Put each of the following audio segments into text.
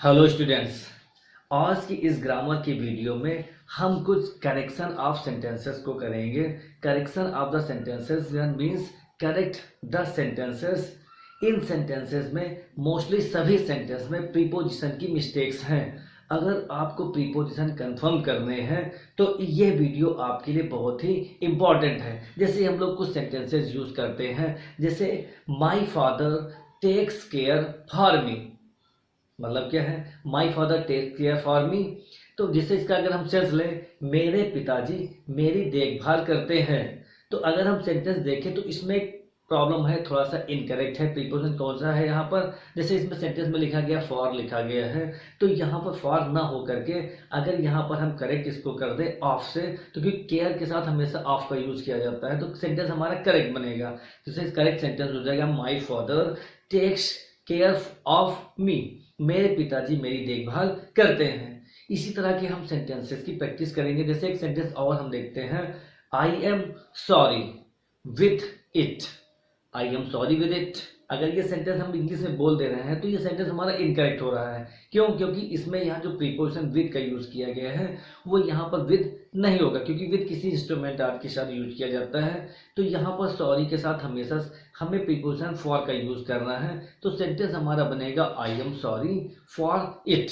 Hello students. आज की इस ग्रामर की वीडियो में हम कुछ करेक्शन ऑफ सेंटेंसेस को करेंगे। Correction of the sentences means correct the sentences. In sentences में मोस्टली सभी सेंटेंस में प्रीपोजिशन की मिस्टेक्स हैं। अगर आपको प्रीपोजिशन कंफर्म करने हैं तो ये वीडियो आपके लिए बहुत ही इम्पॉर्टेंट है। जैसे हम लोग कुछ सेंटेंसेस यूज करते हैं, जैसे my father takes care for me. मतलब क्या है, my father take care for me. तो जिससे इसका अगर हम सेंस लें, मेरे पिताजी मेरी देखभाल करते हैं। तो अगर हम सेंटेंस देखें तो इसमें एक प्रॉब्लम है, थोड़ा सा इनकरेक्ट है। प्रीपोजिशन कौन सा है यहाँ पर, जैसे इसमें सेंटेंस में लिखा गया फॉर लिखा गया है, तो यहाँ पर फॉर ना हो करके अगर यहाँ पर हम करेक्ट इसको कर दें ऑफ से, तो क्योंकि केयर के साथ हमेशा ऑफ का यूज किया जाता है, तो सेंटेंस हमारा करेक्ट बनेगा। जैसे करेक्ट सेंटेंस हो जाएगा my father takes care of me. मेरे पिताजी मेरी देखभाल करते हैं। इसी तरह के हम सेंटेंसेस की प्रैक्टिस करेंगे। जैसे एक सेंटेंस और हम देखते हैं, I am sorry with it. I am sorry with it. अगर ये सेंटेंस हम इंग्लिश में बोल दे रहे हैं तो ये सेंटेंस हमारा इनकरेक्ट हो रहा है। क्यों? क्योंकि इसमें यहाँ जो प्रीपोजिशन विद का यूज किया गया है वो यहाँ पर विद नहीं होगा, क्योंकि विद किसी इंस्ट्रूमेंट आर्ट के साथ यूज किया जाता है। तो यहाँ पर सॉरी के साथ हमेशा हमें प्रीपोजिशन फॉर का यूज करना है। तो सेंटेंस हमारा बनेगा I am sorry for it.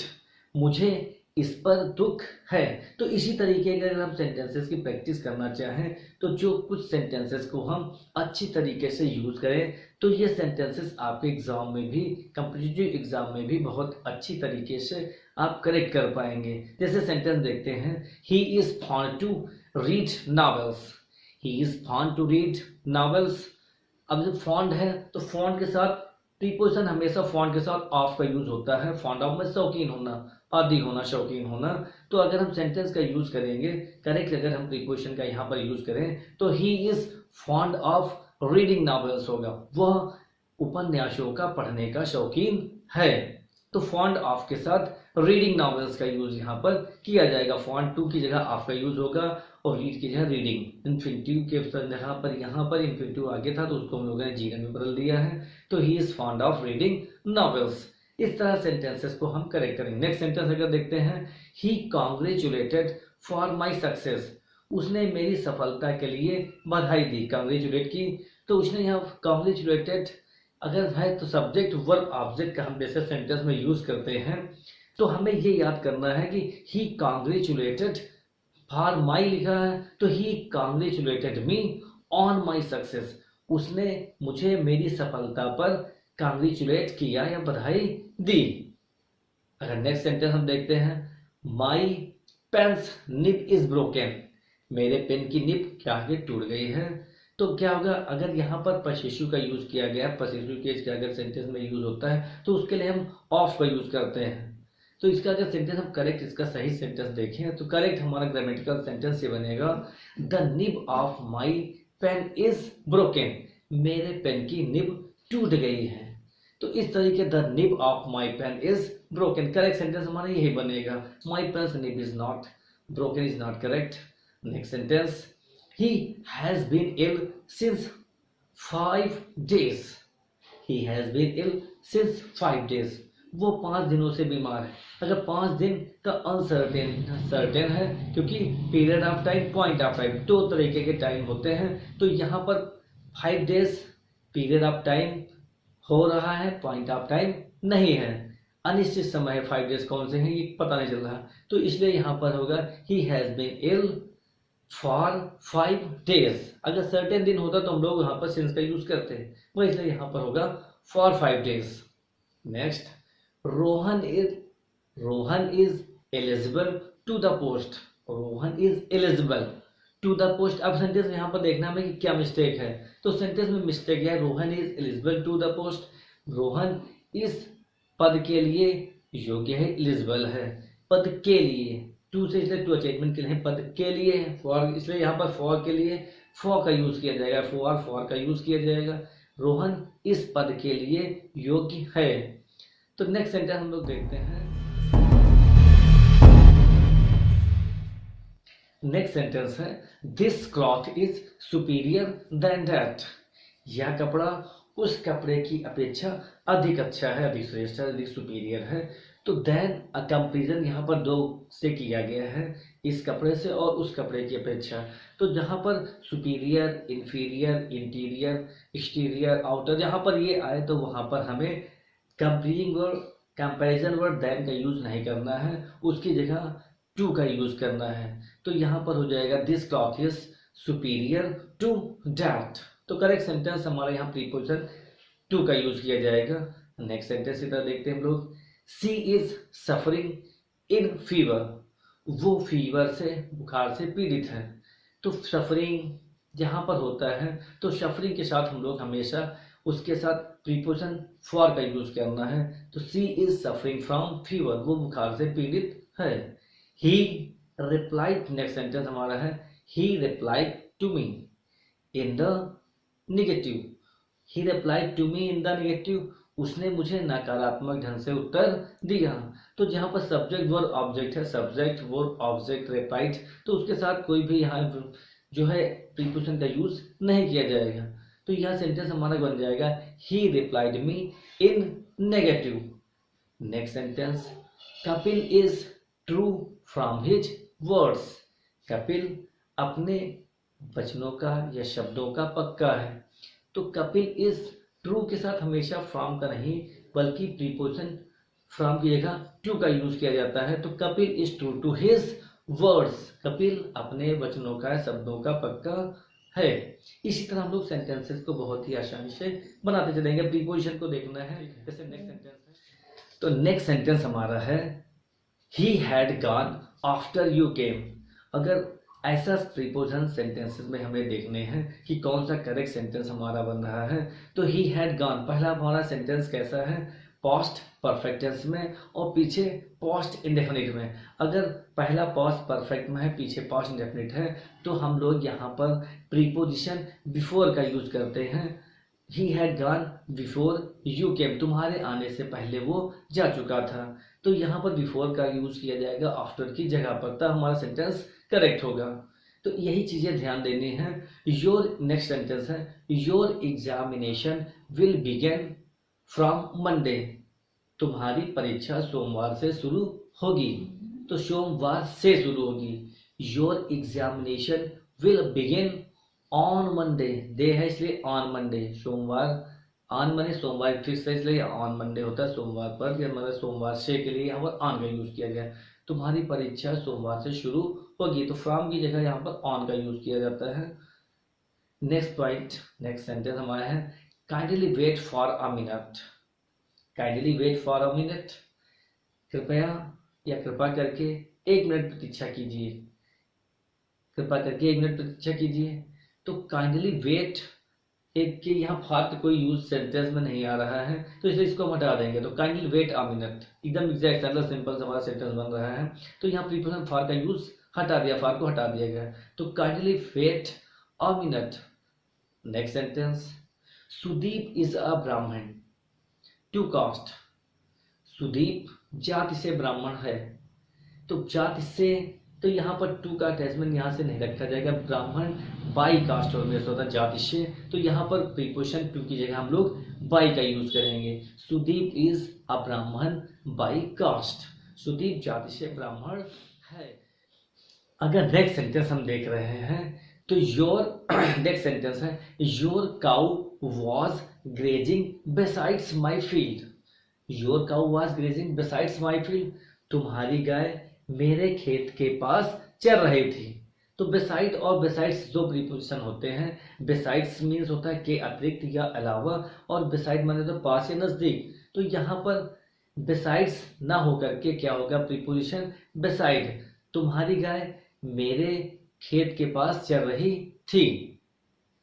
मुझे इस पर दुख है। तो इसी तरीके के अगर हम सेंटेंसेस की प्रैक्टिस करना चाहें तो जो कुछ सेंटेंसेस को हम अच्छी तरीके से यूज करें तो ये सेंटेंसेस आपके एग्जाम में भी, कॉम्पिटिटिव एग्जाम में भी बहुत अच्छी तरीके से आप करेक्ट कर पाएंगे। जैसे सेंटेंस देखते हैं, he is fond to read novels. He is fond to read novels. अब जब फॉन्ड है तो फॉन्ड के साथ प्रीपोजिशन हमेशा फॉन्ड के साथ ऑफ का यूज होता है। फॉन्ड ऑफ में शौकीन होना, आदि होना, शौकीन होना। तो अगर हम सेंटेंस का यूज करेंगे करेक्ट, अगर हम प्रीपोजिशन का यहाँ पर यूज करें तो ही is fond of reading novels होगा, वह उपन्यासों का पढ़ने का शौकीन है। तो फॉन्ड ऑफ के साथ रीडिंग नॉवेल्स का यूज यहाँ पर किया जाएगा। फॉन्ड टू की जगह ऑफ का यूज होगा और रीड की जगह रीडिंग। इन्फिनिटिव के यहाँ पर इन्फिनिटिव आगे था तो उसको हम लोगों ने जीवन में बदल दिया है। तो ही is fond of reading novels. इस तरह सेंटेंसेस को हम करेक्ट करेंगे। नेक्स्ट सेंटेंस अगर देखते हैं, ही कॉन्ग्रेचुलेटेड फॉर माई सक्सेस। उसने मेरी सफलता के लिए बधाई दी, कॉन्ग्रेचुलेट की। तो उसने यहाँ कॉन्ग्रेचुलेटेड अगर है तो सब्जेक्ट वर्ब ऑब्जेक्ट का हम जैसे सेंटेंस में यूज करते हैं तो हमें ये याद करना है कि ही कॉन्ग्रेचुलेटेड फॉर माई लिखा है तो ही congratulated me on my success. उसने मुझे मेरी सफलता पर कॉन्ग्रेचुलेट किया या बधाई दी। अगर नेक्स्ट सेंटेंस हम देखते हैं, माई पेन्स निब इज ब्रोकन। मेरे पेन की निब क्या है, टूट गई है। तो क्या होगा, अगर यहाँ पर पशेषु का यूज किया गया, पशेषु केस का अगर सेंटेंस में यूज होता है तो उसके लिए हम ऑफ का यूज करते हैं। तो इसका अगर सेंटेंस हम करेक्ट, इसका सही सेंटेंस देखें तो करेक्ट हमारा ग्रामेटिकल सेंटेंस ये बनेगा, the nib of my pen is broken. मेरे पेन की निब टूट गई है। तो इस तरीके the nib of my pen is broken, correct sentence हमारा यही बनेगा। My pen nib is not broken is not correct. Next sentence, he has been ill since 5 days. He has been ill since 5 days. वो 5 दिनों से बीमार है। अगर 5 दिन का अनसर्टेन है, क्योंकि period of time, point of time, दो तरीके के टाइम होते हैं। तो यहाँ पर 5 डेज पीरियड ऑफ टाइम हो रहा है, पॉइंट ऑफ टाइम नहीं है। अनिश्चित समय है, 5 डेज कौन से हैं ये पता नहीं चल रहा। तो इसलिए यहाँ पर होगा he has been ill for 5 days. अगर सर्टेन दिन होता तो हम लोग यहाँ पर सिंस का यूज करते हैं, वो इसलिए यहाँ पर होगा for 5 days. Next, Rohan is eligible to the post. Rohan is eligible to the post. अब सेंटेंस यहाँ पर देखना हमें कि क्या मिस्टेक है। तो सेंटेंस में मिस्टेक है, Rohan is eligible to the post. Rohan इस पद के लिए योग्य है, एलिजिबल है पद के लिए। टू से इसलिए टू अचेंजमेंट के लिए, पद के लिए, फॉर इसलिए यहाँ पर फॉर के लिए फॉर का यूज किया जाएगा, फॉर का यूज किया जाएगा। रोहन इस पद के लिए योग्य है। तो नेक्स्ट सेंटेंस हम लोग देखते हैं। नेक्स्ट सेंटेंस है, this cloth is superior than that. यह कपड़ा उस कपड़े की अपेक्षा अधिक अच्छा है, अधिक श्रेष्ठ है, अधिक सुपीरियर है। तो देन अ कंपेरिजन यहाँ पर दो से किया गया है, इस कपड़े से और उस कपड़े की अपेक्षा। तो जहाँ पर superior, inferior, interior, exterior, outer जहाँ पर ये आए तो वहाँ पर हमें comparing word, comparison word than का यूज नहीं करना है, उसकी जगह टू का यूज करना है। तो यहाँ पर हो जाएगा this cloth is superior to that. तो करेक्ट सेंटेंस हमारा यहाँ प्रीपोजिशन टू का यूज किया जाएगा। नेक्स्ट सेंटेंस इधर देखते हैं हम लोग। सी इज सफरिंग इन फीवर, वो फीवर से, बुखार से पीड़ित है। तो सफरिंग जहाँ पर होता है तो सफरिंग के साथ हम लोग हमेशा उसके साथ प्रीपोजिशन फॉर का यूज करना है। तो सी इज सफरिंग फ्रॉम फीवर, वो बुखार से पीड़ित है। ही रिप्लाइड, नेक्स्ट सेंटेंस हमारा है he replied to me in the negative. He replied to me in the negative, उसने मुझे नकारात्मक ढंग से उत्तर दिया। तो जहाँ पर सब्जेक्ट वर्ब ऑब्जेक्ट है, सब्जेक्ट वर्ब ऑब्जेक्ट रिप्लाइड, तो उसके साथ कोई भी यहाँ जो है प्रीपोजिशन का यूज नहीं किया जाएगा। तो यह सेंटेंस हमारा बन जाएगा ही replied me in negative. Next sentence, Kapil is true from his words, Kapil अपने वचनों का या शब्दों का पक्का है। तो कपिल इज ट्रू के साथ हमेशा फ्रॉम का नहीं बल्कि प्रीपोजिशन फ्रॉम की जगह टू का यूज किया जाता है। तो Kapil is true to his words, Kapil अपने वचनों का, शब्दों का पक्का है। इसी तरह हम लोग सेंटेंसेस को बहुत ही आसानी से बनाते चलेंगे। प्रीपोजिशन को देखना है। जैसे नेक्स्ट सेंटेंस है, तो नेक्स्ट सेंटेंस हमारा है he had gone after you came. अगर ऐसा प्रीपोजिशन सेंटेंसेस में हमें देखने हैं कि कौन सा करेक्ट सेंटेंस हमारा बन रहा है, तो ही हैड गॉन पहला हमारा सेंटेंस कैसा है, पास्ट परफेक्ट टेंस में और पीछे पास्ट इंडेफिनिट में। अगर पहला पास्ट परफेक्ट में है, पीछे पास्ट इंडेफिनिट है, तो हम लोग यहाँ पर प्रीपोजिशन बिफोर का यूज करते हैं। He had gone before you came, तुम्हारे आने से पहले वो जा चुका था। तो यहाँ पर बिफोर का यूज किया जाएगा आफ्टर की जगह पर, तब हमारा सेंटेंस करेक्ट होगा। तो यही चीजें ध्यान देनी है। योर, नेक्स्ट सेंटेंस है your examination will begin from Monday, तुम्हारी परीक्षा सोमवार से शुरू होगी। तो सोमवार से शुरू होगी। Your examination will begin on Monday, day है इसलिए ऑन मंडे, सोमवार, ऑन माने सोमवार, फिर से इसलिए ऑन मंडे होता है सोमवार पर, या मतलब सोमवार से के लिए यहाँ पर ऑन का यूज किया गया। तुम्हारी परीक्षा सोमवार से शुरू होगी, तो फ्रॉम की जगह यहाँ पर ऑन का यूज किया जाता है। नेक्स्ट पॉइंट, नेक्स्ट सेंटेंस हमारा है kindly wait for a minute, kindly wait for a minute, कृपया या कृपा करके एक मिनट प्रतीक्षा कीजिए, कृपा करके एक मिनट प्रतीक्षा कीजिए। तो काइंडली वेट एक के यहाँ फॉर कोई यूज सेंटेंस में नहीं आ रहा है, तो इसलिए इसको हम हटा देंगे। तो काइंडली वेट अ मिनट एकदम एग्जैक्ट सरल सिंपल हमारा सेंटेंस बन रहा है। तो यहाँ प्रीपोजिशन फॉर का यूज हटा दिया, फॉर को हटा दिया गया। तो kindly wait a minute. Next sentence, Sudeep is a Brahmin to cast, Sudeep जाति से ब्राह्मण है। तो जाति से, तो यहाँ पर टू का अटैचमेंट यहाँ से नहीं रखा जाएगा, ब्राह्मण बाई कास्ट और में होता है जाति से। तो यहाँ पर प्रीपोजिशन टू की जगह हम लोग बाई का यूज करेंगे। सुदीप इज अ ब्राह्मण बाई कास्ट, सुदीप जाति से ब्राह्मण है। अगर नेक्स्ट सेंटेंस हम देख रहे हैं तो योर, नेक्स्ट सेंटेंस है your cow was grazing besides my field, your cow was grazing besides my field, तुम्हारी गाय मेरे खेत के पास चल रही थी। तो बिसाइड और बिसाइड्स दो प्रीपोजिशन होते हैं। बिसाइड्स मीन्स होता है के अतिरिक्त या अलावा, और बिसाइड माने तो पास या नजदीक। तो यहाँ पर बिसाइड्स ना होकर के क्या होगा, प्रीपोजिशन बिसाइड, तुम्हारी गाय मेरे खेत के पास चल रही थी,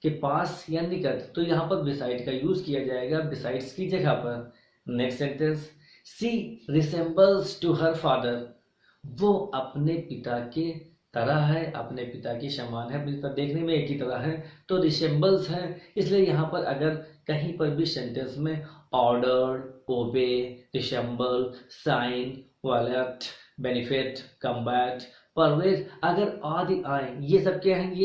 के पास या निकट। तो यहाँ पर बिसाइड का यूज किया जाएगा बिसाइड्स की जगह पर। Next sentence, she resembles to her father, वो अपने पिता के तरह है, अपने पिता के समान है, अपने पिता देखने में एक ही तरह है। तो रिसेम्बल्स है, इसलिए यहाँ पर अगर कहीं पर भी सेंटेंस में order, obey, resemble, sign, violate, benefit, combat, pervade अगर आदि आए, ये सब क्या है,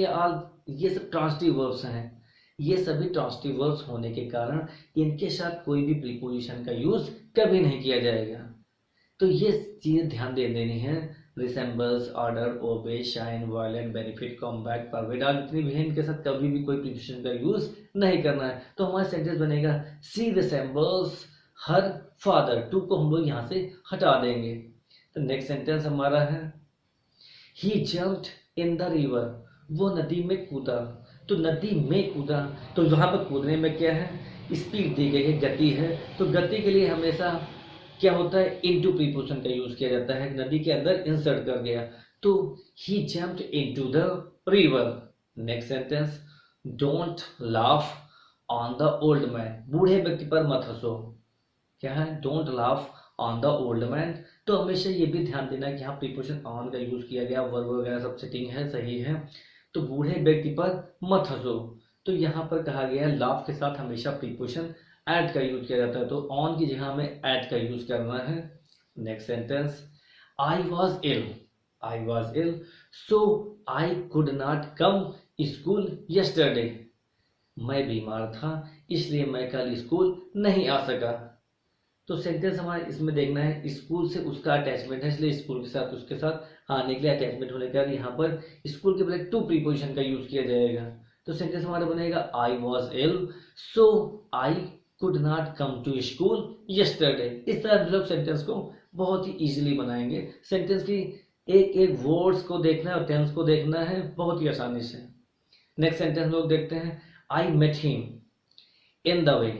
ये सब ट्रांसिटिव वर्ब्स हैं। ये सभी ट्रांसिटिव वर्ब्स होने के कारण इनके साथ कोई भी प्रीपोजिशन का यूज कभी नहीं किया जाएगा। तो ये चीज़ ध्यान दे देनी है। Resembles, order, obey, shine, violate, benefit, combat, pervade और जितनी भी है इनके साथ कभी भी कोई प्रीपोजिशन का यूज नहीं करना है। तो हमारा सेंटेंस बनेगा सी रिसेंबल्स हर फादर। टू को हम लोग यहाँ से हटा देंगे। तो नेक्स्ट सेंटेंस हमारा है ही जम्प्ड इन द रिवर। वो नदी में कूदा। तो नदी में कूदा, तो यहाँ पर कूदने में क्या है, स्पीड दी गई है, गति है। तो गति के लिए हमेशा क्या होता है, इनटू प्रीपोजिशन का यूज किया जाता है, नदी के अंदर इंसर्ट कर दिया। तो he jumped into the river. Next sentence don't laugh on the old man. बूढ़े व्यक्ति पर मत हंसो। क्या है, don't laugh on the old man. तो हमेशा ये भी ध्यान देना कि यहाँ प्रीपोजिशन ऑन का यूज किया गया, वर्ब वगैरह सब सेटिंग है, सही है। तो बूढ़े व्यक्ति पर मत हंसो, तो यहाँ पर कहा गया है लाफ के साथ हमेशा प्रीपोजिशन एट का यूज किया जाता है, तो ऑन की जगह हमें एट का यूज करना है। Next sentence I was ill. I was ill so I could not come school yesterday. मैं बीमार था इसलिए मैं कल स्कूल नहीं आ सका। तो सेंटेंस हमारा इसमें देखना है, स्कूल से उसका अटैचमेंट है, इसलिए स्कूल के साथ उसके साथ आने के लिए अटैचमेंट होने के बाद यहाँ पर स्कूल के बजाय टू प्रीपोजिशन का यूज किया जाएगा। तो सेंटेंस हमारा बनेगा I was ill so I could not come to school yesterday. इस तरह हम लोग सेंटेंस को बहुत ही इजीली बनाएंगे। सेंटेंस की एक एक वर्ड्स को देखना है और टेंस को देखना है बहुत ही आसानी से। नेक्स्ट सेंटेंस हम लोग देखते हैं I met him in the way.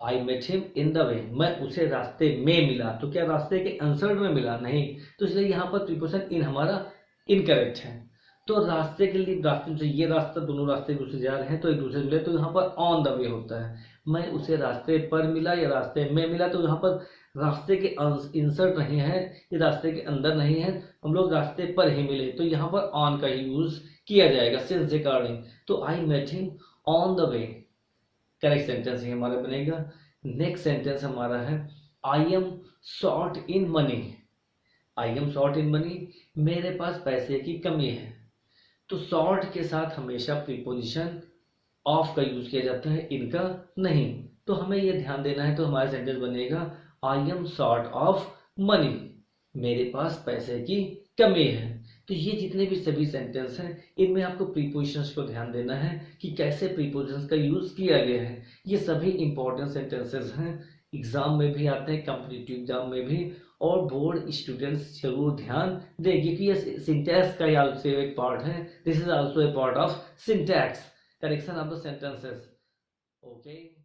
I met him in the way, मैं उसे रास्ते में मिला। तो क्या रास्ते के आंसर में मिला? नहीं। तो इसलिए यहाँ पर प्रीपोजिशन इन हमारा इनकरेक्ट है। तो रास्ते के लिए, रास्ते से ये रास्ता, दोनों रास्ते एक दूसरे जा रहे हैं तो एक दूसरे मिले, तो यहाँ पर ऑन द वे होता है। मैं उसे रास्ते पर मिला या रास्ते में मिला, तो यहाँ पर रास्ते के इंसर्ट नहीं है, ये रास्ते के अंदर नहीं है, हम लोग रास्ते पर ही मिले, तो यहाँ पर ऑन का ही यूज किया जाएगा सिंस के अकॉर्डिंग। तो I met him on the way, correct sentence ही हमारा बनेगा। नेक्स्ट सेंटेंस हमारा है I am short in money. I am short in money, मेरे पास पैसे की कमी है। तो शॉर्ट के साथ हमेशा प्रीपोजिशन ऑफ का यूज किया जाता है, इनका नहीं। तो हमें यह ध्यान देना है। तो हमारा सेंटेंस बनेगा आई एम शॉर्ट ऑफ मनी, मेरे पास पैसे की कमी है। तो ये जितने भी सभी सेंटेंस हैं इनमें आपको प्रीपोजिशंस को ध्यान देना है कि कैसे प्रीपोजिशंस का यूज किया गया है। ये सभी इंपॉर्टेंट सेंटेंसेस हैं, एग्जाम में भी आते हैं, कॉम्पिटिटिव एग्जाम में भी, और बोर्ड स्टूडेंट्स जरूर ध्यान देंगे कि ये सिंटैक्स का आल्सो एक पार्ट है। This is also a part of syntax, correction of the sentences. Okay.